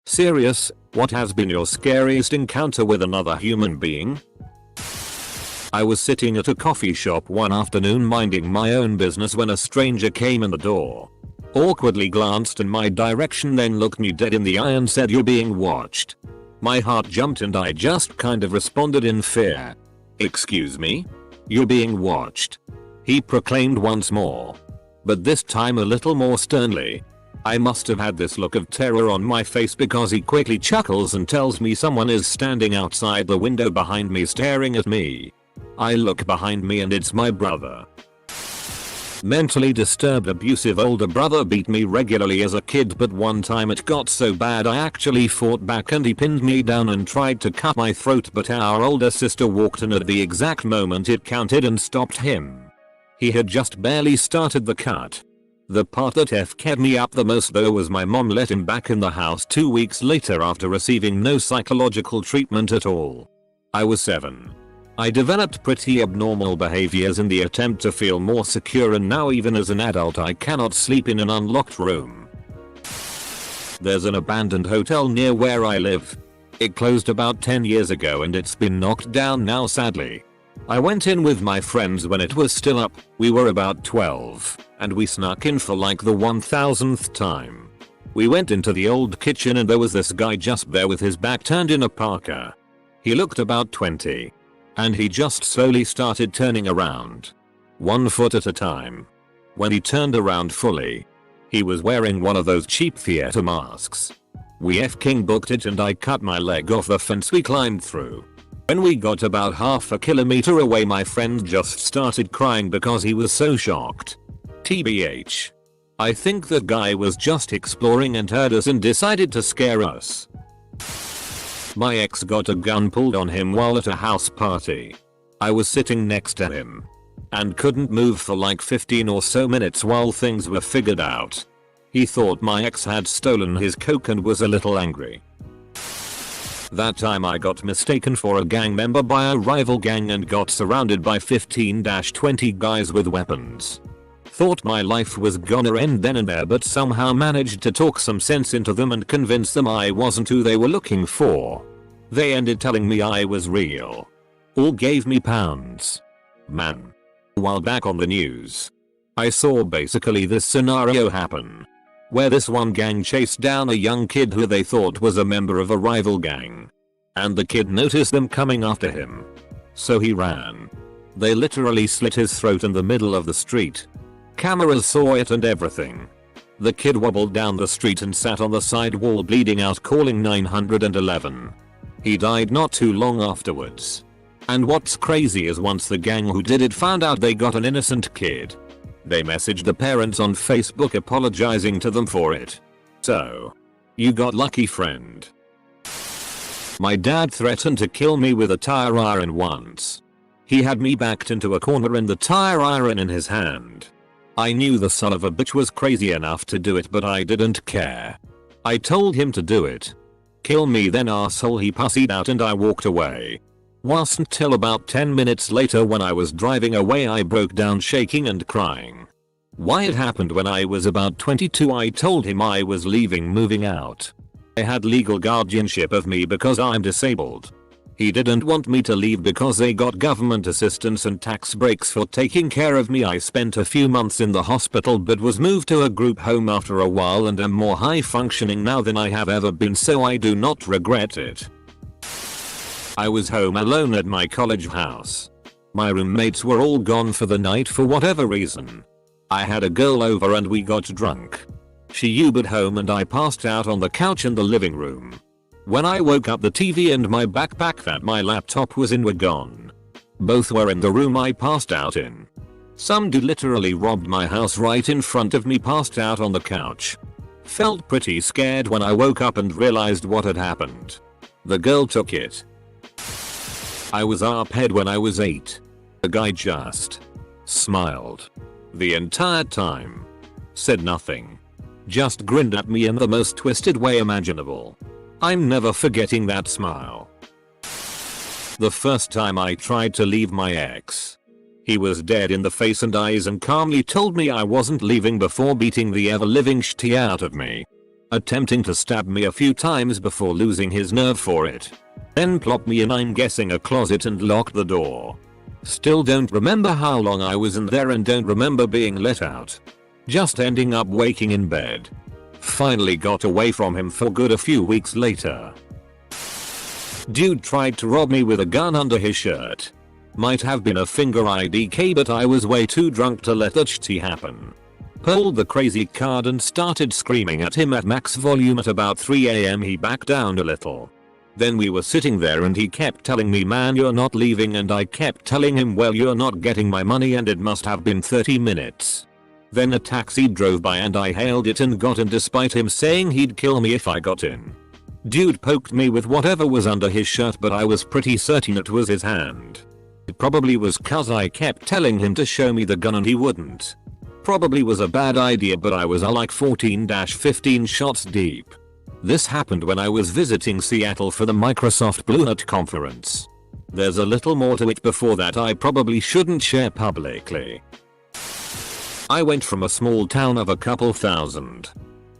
Serious, what has been your scariest encounter with another human being? I was sitting at a coffee shop one afternoon minding my own business when a stranger came in the door. Awkwardly glanced in my direction, then looked me dead in the eye and said, "You're being watched." My heart jumped and I just kind of responded in fear. "Excuse me? You're being watched," he proclaimed once more. But this time a little more sternly. I must have had this look of terror on my face because he quickly chuckles and tells me someone is standing outside the window behind me staring at me. I look behind me and it's my brother. Mentally disturbed abusive older brother beat me regularly as a kid, but one time it got so bad I actually fought back and he pinned me down and tried to cut my throat, but our older sister walked in at the exact moment it counted and stopped him. He had just barely started the cut. The part that FK'd me up the most though was my mom let him back in the house 2 weeks later after receiving no psychological treatment at all. I was 7. I developed pretty abnormal behaviors in the attempt to feel more secure, and now even as an adult I cannot sleep in an unlocked room. There's an abandoned hotel near where I live. It closed about 10 years ago and it's been knocked down now sadly. I went in with my friends when it was still up. We were about 12 and we snuck in for like the 1000th time. We went into the old kitchen and there was this guy just there with his back turned in a parka. He looked about 20 and he just slowly started turning around, 1 foot at a time. When he turned around fully, he was wearing one of those cheap theater masks. We f-king booked it and I cut my leg off the fence we climbed through. When we got about half a kilometer away my friend just started crying because he was so shocked. TBH. I think that guy was just exploring and heard us and decided to scare us. My ex got a gun pulled on him while at a house party. I was sitting next to him and couldn't move for like 15 or so minutes while things were figured out. He thought my ex had stolen his coke and was a little angry. That time I got mistaken for a gang member by a rival gang and got surrounded by 15-20 guys with weapons. Thought my life was gonna end then and there, but somehow managed to talk some sense into them and convince them I wasn't who they were looking for. They ended telling me I was real. All gave me pounds. Man. While back on the news, I saw basically this scenario happen, where this one gang chased down a young kid who they thought was a member of a rival gang. And the kid noticed them coming after him. So he ran. They literally slit his throat in the middle of the street. Cameras saw it and everything. The kid wobbled down the street and sat on the side wall bleeding out, calling 911. He died not too long afterwards. And what's crazy is once the gang who did it found out they got an innocent kid, they messaged the parents on Facebook apologizing to them for it. So, you got lucky, friend. My dad threatened to kill me with a tire iron once. He had me backed into a corner and the tire iron in his hand. I knew the son of a bitch was crazy enough to do it, but I didn't care. I told him to do it. "Kill me then, arsehole," he pussied out and I walked away. Wasn't till about 10 minutes later when I was driving away I broke down shaking and crying. Why it happened when I was about 22. I told him I was leaving, moving out. I had legal guardianship of me because I'm disabled. He didn't want me to leave because they got government assistance and tax breaks for taking care of me. I spent a few months in the hospital but was moved to a group home after a while and am more high functioning now than I have ever been, so I do not regret it. I was home alone at my college house. My roommates were all gone for the night for whatever reason. I had a girl over and we got drunk. She Ubered home and I passed out on the couch in the living room. When I woke up, the TV and my backpack that my laptop was in were gone. Both were in the room I passed out in. Some dude literally robbed my house right in front of me, passed out on the couch. Felt pretty scared when I woke up and realized what had happened. The girl took it. I was arphead when I was 8. The guy just smiled the entire time. Said nothing. Just grinned at me in the most twisted way imaginable. I'm never forgetting that smile. The first time I tried to leave my ex, he was dead in the face and eyes and calmly told me I wasn't leaving before beating the ever living shit out of me. attempting to stab me a few times before losing his nerve for it. Then plopped me in, I'm guessing, a closet and locked the door. Still don't remember how long I was in there and don't remember being let out. Just ending up waking in bed. Finally got away from him for good a few weeks later. Dude tried to rob me with a gun under his shirt. Might have been a finger IDK, but I was way too drunk to let that shit happen. Pulled the crazy card and started screaming at him at max volume. At about 3 AM he backed down a little. Then we were sitting there and he kept telling me, man, you're not leaving, and I kept telling him, well, you're not getting my money, and it must have been 30 minutes. Then a taxi drove by and I hailed it and got in despite him saying he'd kill me if I got in. Dude poked me with whatever was under his shirt, but I was pretty certain it was his hand. It probably was cause I kept telling him to show me the gun and he wouldn't. Probably was a bad idea, but I was like 14-15 shots deep. This happened when I was visiting Seattle for the Microsoft Blue Hat conference. There's a little more to it before that I probably shouldn't share publicly. I went from a small town of a couple thousand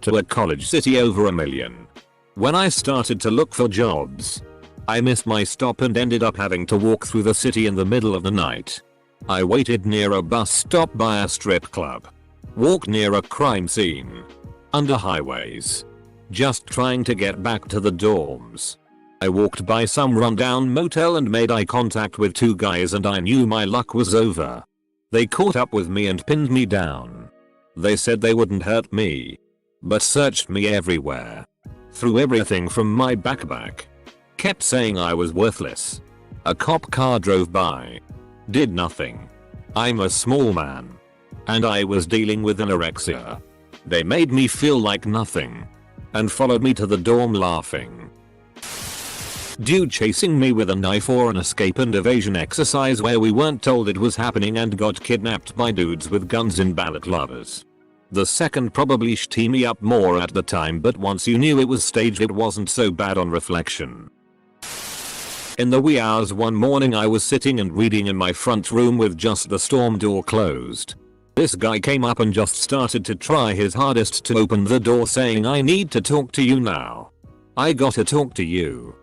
to a college city over 1 million. When I started to look for jobs, I missed my stop and ended up having to walk through the city in the middle of the night. I waited near a bus stop by a strip club. Walked near a crime scene. Under highways. Just trying to get back to the dorms. I walked by some rundown motel and made eye contact with 2 guys and I knew my luck was over. They caught up with me and pinned me down. They said they wouldn't hurt me, but searched me everywhere. Threw everything from my backpack. Kept saying I was worthless. A cop car drove by. Did nothing. I'm a small man. And I was dealing with anorexia. They made me feel like nothing. And followed me to the dorm laughing. Dude chasing me with a knife or an escape and evasion exercise where we weren't told it was happening and got kidnapped by dudes with guns in balaclavas. The second probably shitty me up more at the time, but once you knew it was staged it wasn't so bad on reflection. In the wee hours one morning I was sitting and reading in my front room with just the storm door closed. This guy came up and just started to try his hardest to open the door saying, I need to talk to you now. I gotta talk to you.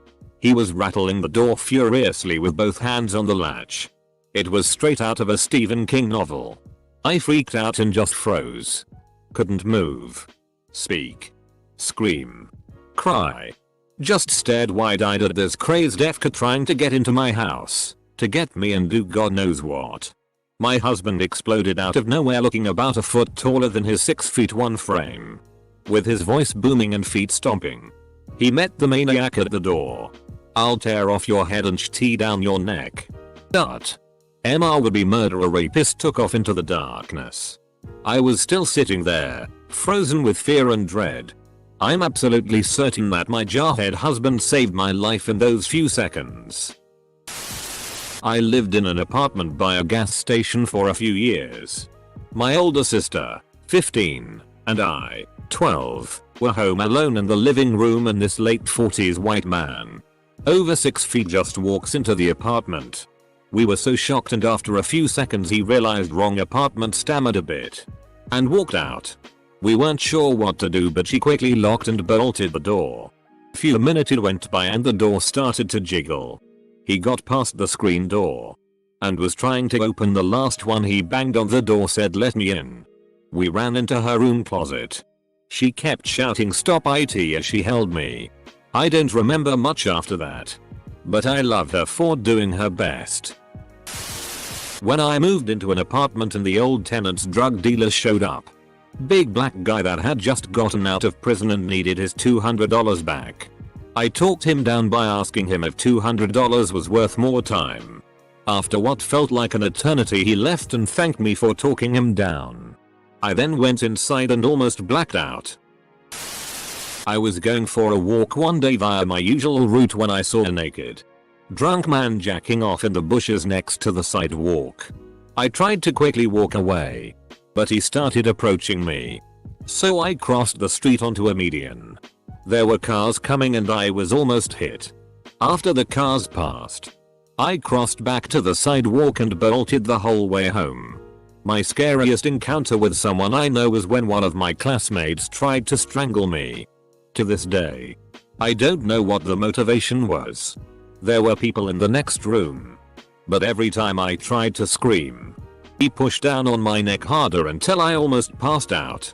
He was rattling the door furiously with both hands on the latch. It was straight out of a Stephen King novel. I freaked out and just froze. Couldn't move. Speak. Scream. Cry. Just stared wide-eyed at this crazed FK trying to get into my house. To get me and do God knows what. My husband exploded out of nowhere looking about a foot taller than his 6'1" frame. With his voice booming and feet stomping. He met the maniac at the door. I'll tear off your head and shit down your neck. But MR would be murderer rapist took off into the darkness. I was still sitting there, frozen with fear and dread. I'm absolutely certain that my jarhead husband saved my life in those few seconds. I lived in an apartment by a gas station for a few years. My older sister, 15, and I, 12, were home alone in the living room, and this late 40s white man, over 6 feet, just walks into the apartment. We were so shocked, and after a few seconds he realized wrong apartment, stammered a bit, and walked out. We weren't sure what to do, but she quickly locked and bolted the door. Few minutes it went by and the door started to jiggle. He got past the screen door and was trying to open the last one. He banged on the door, said, "Let me in." We ran into her room closet. She kept shouting, "Stop it," as she held me. I don't remember much after that, but I love her for doing her best. When I moved into an apartment and the old tenant's drug dealer showed up. Big black guy that had just gotten out of prison and needed his $200 back. I talked him down by asking him if $200 was worth more time. After what felt like an eternity, he left and thanked me for talking him down. I then went inside and almost blacked out. I was going for a walk one day via my usual route when I saw a naked, drunk man jacking off in the bushes next to the sidewalk. I tried to quickly walk away, but he started approaching me. So I crossed the street onto a median. There were cars coming and I was almost hit. After the cars passed, I crossed back to the sidewalk and bolted the whole way home. My scariest encounter with someone I know was when one of my classmates tried to strangle me. To this day, I don't know what the motivation was. There were people in the next room. But every time I tried to scream, he pushed down on my neck harder until I almost passed out.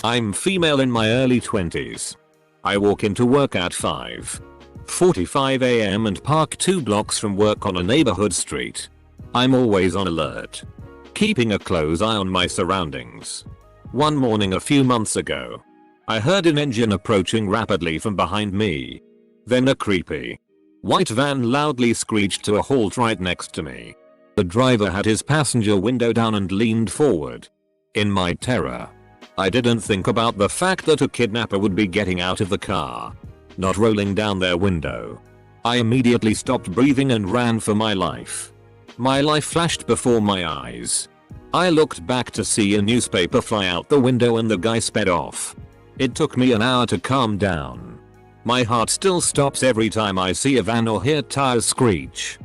I'm female in my early 20s. I walk into work at 5:45 am and park 2 blocks from work on a neighborhood street. I'm always on alert, keeping a close eye on my surroundings. One morning a few months ago, I heard an engine approaching rapidly from behind me. Then a creepy white van loudly screeched to a halt right next to me. The driver had his passenger window down and leaned forward. In my terror, I didn't think about the fact that a kidnapper would be getting out of the car, not rolling down their window. I immediately stopped breathing and ran for my life. My life flashed before my eyes. I looked back to see a newspaper fly out the window and the guy sped off. It took me an hour to calm down. My heart still stops every time I see a van or hear tires screech.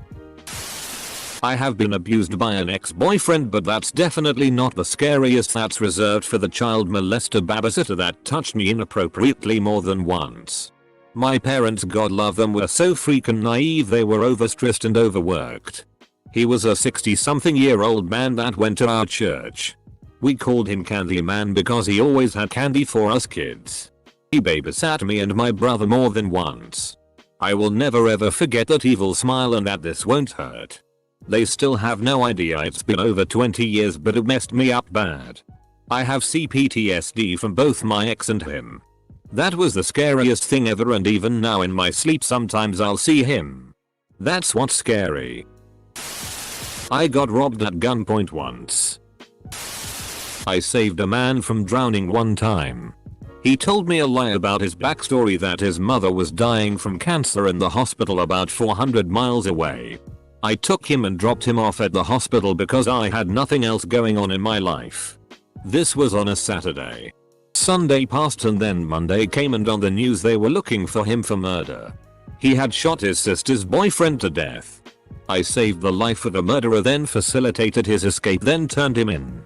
I have been abused by an ex-boyfriend, but that's definitely not the scariest. That's reserved for the child molester babysitter that touched me inappropriately more than once. My parents, God love them, were so freaking naive. They were overstressed and overworked. He was a 60-something-year-old man that went to our church. We called him Candy Man because he always had candy for us kids. He babysat me and my brother more than once. I will never ever forget that evil smile and that this won't hurt. They still have no idea. It's been over 20 years, but it messed me up bad. I have CPTSD from both my ex and him. That was the scariest thing ever, and even now in my sleep sometimes I'll see him. That's what's scary. I got robbed at gunpoint once. I saved a man from drowning one time. He told me a lie about his backstory, that his mother was dying from cancer in the hospital about 400 miles away. I took him and dropped him off at the hospital because I had nothing else going on in my life. This was on a Saturday. Sunday passed and then Monday came, and on the news they were looking for him for murder. He had shot his sister's boyfriend to death. I saved the life of the murderer, then facilitated his escape, then turned him in.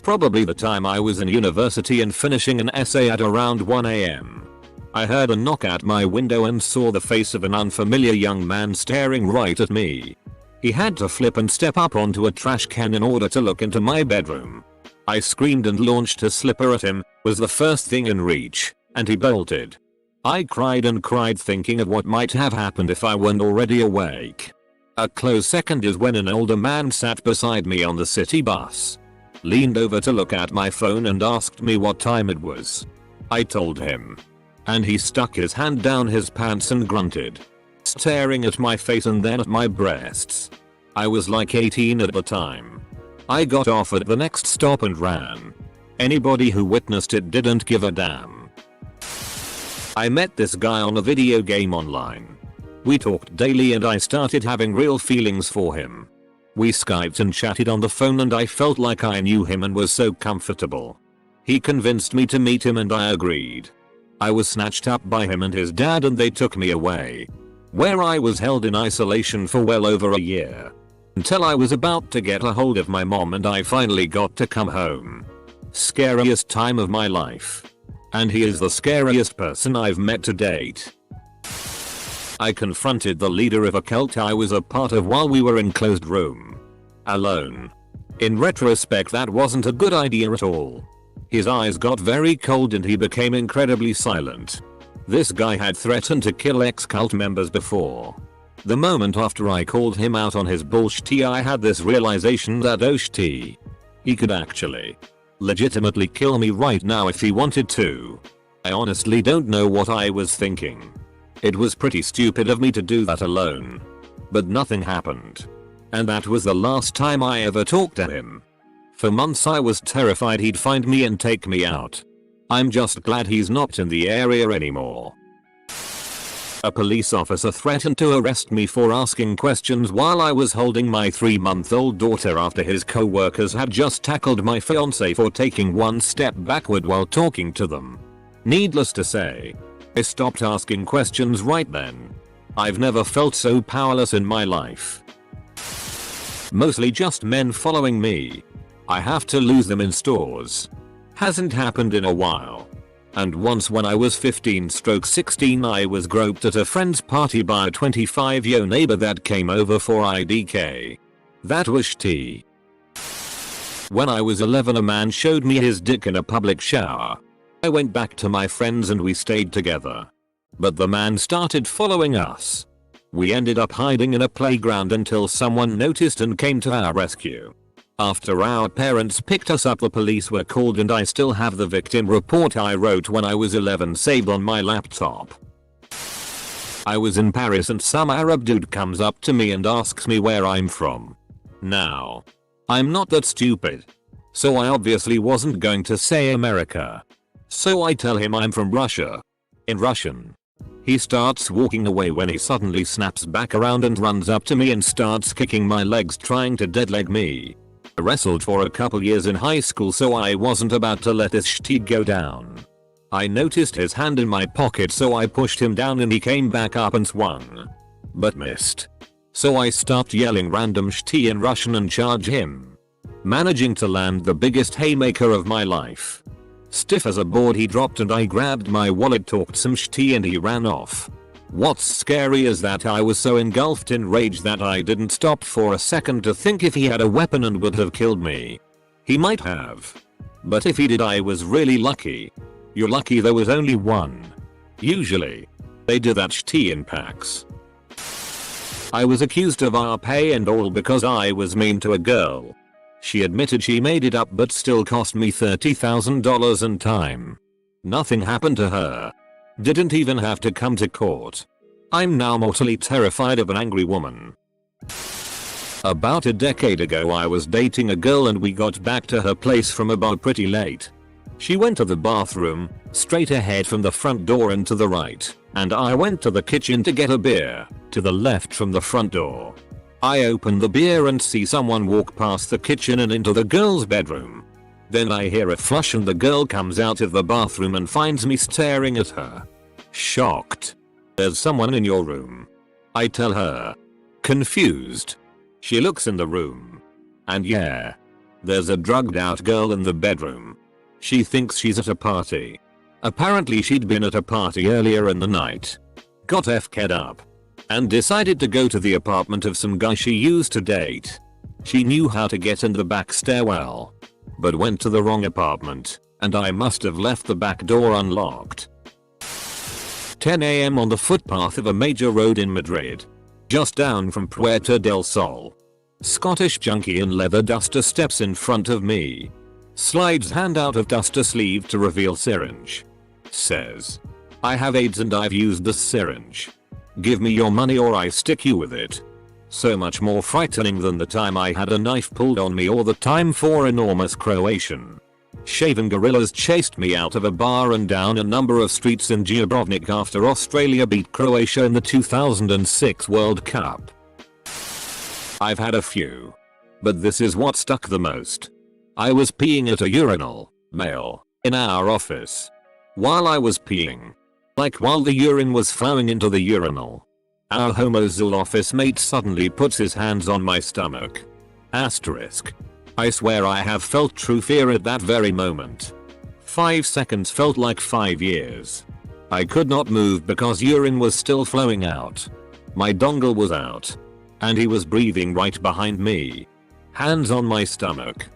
Probably the time I was in university and finishing an essay at around 1 am. I heard a knock at my window and saw the face of an unfamiliar young man staring right at me. He had to flip and step up onto a trash can in order to look into my bedroom. I screamed and launched a slipper at him, was the first thing in reach, and he bolted. I cried and cried, thinking of what might have happened if I weren't already awake. A close second is when an older man sat beside me on the city bus, leaned over to look at my phone and asked me what time it was. I told him, and he stuck his hand down his pants and grunted, staring at my face and then at my breasts. I was like 18 at the time. I got off at the next stop and ran. Anybody who witnessed it didn't give a damn. I met this guy on a video game online. We talked daily and I started having real feelings for him. We Skyped and chatted on the phone and I felt like I knew him and was so comfortable. He convinced me to meet him and I agreed. I was snatched up by him and his dad and they took me away, where I was held in isolation for well over a year. Until I was about to get a hold of my mom and I finally got to come home. Scariest time of my life. And he is the scariest person I've met to date. I confronted the leader of a cult I was a part of while we were in closed room, alone. In retrospect, that wasn't a good idea at all. His eyes got very cold and he became incredibly silent. This guy had threatened to kill ex-cult members before. The moment after I called him out on his bullshit, I had this realization that oh shit, he could actually legitimately kill me right now if he wanted to. I honestly don't know what I was thinking. It was pretty stupid of me to do that alone. But nothing happened. And that was the last time I ever talked to him. For months I was terrified he'd find me and take me out. I'm just glad he's not in the area anymore. A police officer threatened to arrest me for asking questions while I was holding my 3-month-old daughter after his co-workers had just tackled my fiance for taking one step backward while talking to them. Needless to say, I stopped asking questions right then. I've never felt so powerless in my life. Mostly just men following me. I have to lose them in stores. Hasn't happened in a while. And once when I was 15/16 I was groped at a friend's party by a 25-year neighbor that came over for IDK. That was shitty. When I was 11 a man showed me his dick in a public shower. I went back to my friends and we stayed together. But the man started following us. We ended up hiding in a playground until someone noticed and came to our rescue. After our parents picked us up the police were called and I still have the victim report I wrote when I was 11 saved on my laptop. I was in Paris and some Arab dude comes up to me and asks me where I'm from. Now, I'm not that stupid. So I obviously wasn't going to say America. So I tell him I'm from Russia. In Russian. He starts walking away when he suddenly snaps back around and runs up to me and starts kicking my legs trying to deadleg me. I wrestled for a couple years in high school so I wasn't about to let this shit go down. I noticed his hand in my pocket so I pushed him down and he came back up and swung. But missed. So I stopped yelling random shit in Russian and charged him. Managing to land the biggest haymaker of my life. Stiff as a board he dropped and I grabbed my wallet, talked some shit and he ran off. What's scary is that I was so engulfed in rage that I didn't stop for a second to think if he had a weapon and would have killed me. He might have. But if he did I was really lucky. You're lucky there was only one. Usually. They do that shit in packs. I was accused of RP and all because I was mean to a girl. She admitted she made it up but still cost me $30,000 in time. Nothing happened to her. Didn't even have to come to court. I'm now mortally terrified of an angry woman. About a decade ago I was dating a girl and we got back to her place from a bar pretty late. She went to the bathroom, straight ahead from the front door and to the right, and I went to the kitchen to get a beer, to the left from the front door. I open the beer and see someone walk past the kitchen and into the girl's bedroom. Then I hear a flush and the girl comes out of the bathroom and finds me staring at her. Shocked. There's someone in your room. I tell her. Confused. She looks in the room. And yeah. There's a drugged out girl in the bedroom. She thinks she's at a party. Apparently she'd been at a party earlier in the night. Got f***ed up. And decided to go to the apartment of some guy she used to date. She knew how to get in the back stairwell. But went to the wrong apartment, and I must have left the back door unlocked. 10 AM on the footpath of a major road in Madrid. Just down from Puerta del Sol. Scottish junkie in leather duster steps in front of me. Slides hand out of duster sleeve to reveal syringe. Says, I have AIDS and I've used the syringe. Give me your money or I stick you with it. So much more frightening than the time I had a knife pulled on me or the time 4 enormous Croatian shaven gorillas chased me out of a bar and down a number of streets in Dubrovnik after Australia beat Croatia in the 2006 World Cup. I've had a few. But this is what stuck the most. I was peeing at a urinal, male, in our office. While I was peeing. Like while the urine was flowing into the urinal. Our homozool office mate suddenly puts his hands on my stomach. Asterisk. I swear I have felt true fear at that very moment. 5 seconds felt like 5 years. I could not move because urine was still flowing out. My dongle was out. And he was breathing right behind me. Hands on my stomach.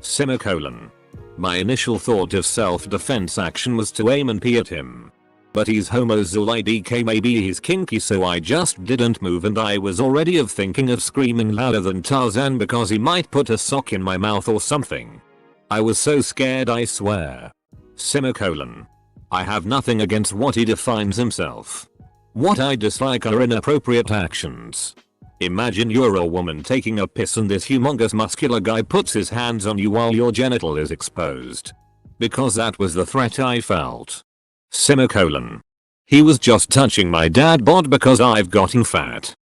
Semicolon. My initial thought of self-defense action was to aim and pee at him. But he's homozool IDK, maybe he's kinky, so I just didn't move and I was already thinking of screaming louder than Tarzan because he might put a sock in my mouth or something. I was so scared I swear. Semicolon. I have nothing against what he defines himself. What I dislike are inappropriate actions. Imagine you're a woman taking a piss and this humongous muscular guy puts his hands on you while your genital is exposed. Because that was the threat I felt. Semicolon. He was just touching my dad bod because I've gotten fat.